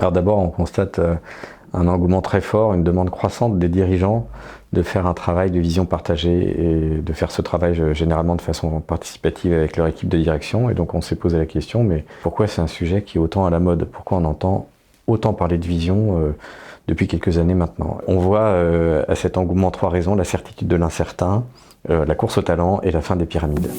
Alors d'abord, on constate un engouement très fort, une demande croissante des dirigeants de faire un travail de vision partagée et de faire ce travail généralement de façon participative avec leur équipe de direction. Et donc on s'est posé la question, mais pourquoi c'est un sujet qui est autant à la mode? Pourquoi on entend autant parler de vision depuis quelques années maintenant? On voit à cet engouement trois raisons: la certitude de l'incertain, la course au talent et la fin des pyramides.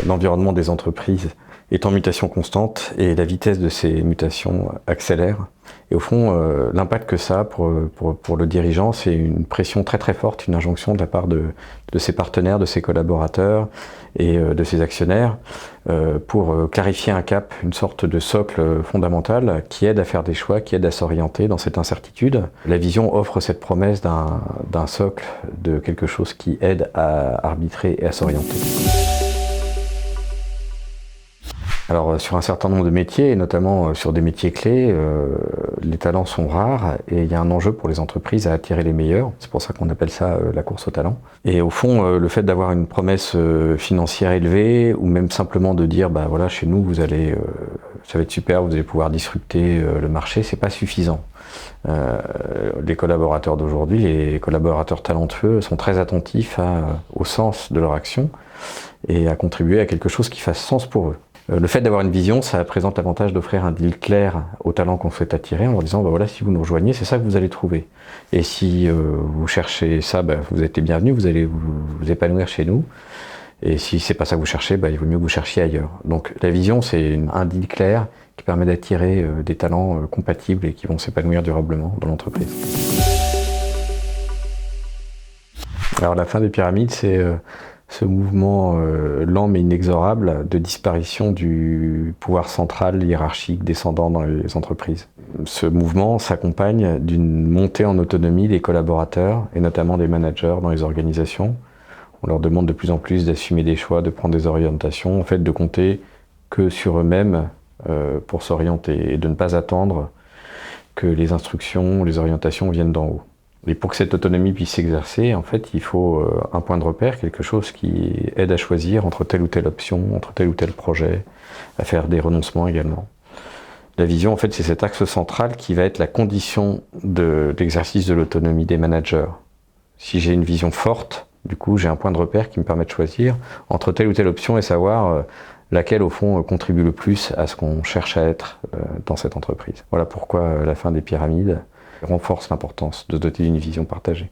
L'environnement des entreprises est en mutation constante et la vitesse de ces mutations accélère. Et au fond, l'impact que ça a pour le dirigeant, c'est une pression très très forte, une injonction de la part de ses partenaires, de ses collaborateurs et de ses actionnaires pour clarifier un cap, une sorte de socle fondamental qui aide à faire des choix, qui aide à s'orienter dans cette incertitude. La vision offre cette promesse d'un socle, de quelque chose qui aide à arbitrer et à s'orienter. Alors sur un certain nombre de métiers, et notamment sur des métiers clés, les talents sont rares et il y a un enjeu pour les entreprises à attirer les meilleurs. C'est pour ça qu'on appelle ça la course au talent. Et au fond, le fait d'avoir une promesse financière élevée ou même simplement de dire bah voilà, chez nous vous allez, ça va être super, vous allez pouvoir disrupter le marché, c'est pas suffisant. Les collaborateurs d'aujourd'hui, les collaborateurs talentueux sont très attentifs au sens de leur action et à contribuer à quelque chose qui fasse sens pour eux. Le fait d'avoir une vision, ça présente l'avantage d'offrir un deal clair aux talents qu'on souhaite attirer en leur disant bah voilà, si vous nous rejoignez, c'est ça que vous allez trouver. Et si vous cherchez ça, bah, vous êtes les bienvenus, vous allez vous épanouir chez nous. Et si c'est pas ça que vous cherchez, bah, il vaut mieux que vous cherchiez ailleurs. Donc la vision, c'est un deal clair qui permet d'attirer des talents compatibles et qui vont s'épanouir durablement dans l'entreprise. Alors la fin des pyramides, c'est ce mouvement lent mais inexorable de disparition du pouvoir central hiérarchique descendant dans les entreprises. Ce mouvement s'accompagne d'une montée en autonomie des collaborateurs et notamment des managers dans les organisations. On leur demande de plus en plus d'assumer des choix, de prendre des orientations, en fait de compter que sur eux-mêmes pour s'orienter et de ne pas attendre que les instructions, les orientations viennent d'en haut. Et pour que cette autonomie puisse s'exercer, en fait, il faut un point de repère, quelque chose qui aide à choisir entre telle ou telle option, entre tel ou tel projet, à faire des renoncements également. La vision, en fait, c'est cet axe central qui va être la condition de l'exercice de l'autonomie des managers. Si j'ai une vision forte, du coup, j'ai un point de repère qui me permet de choisir entre telle ou telle option et savoir laquelle, au fond, contribue le plus à ce qu'on cherche à être dans cette entreprise. Voilà pourquoi la fin des pyramides renforce l'importance de se doter d'une vision partagée.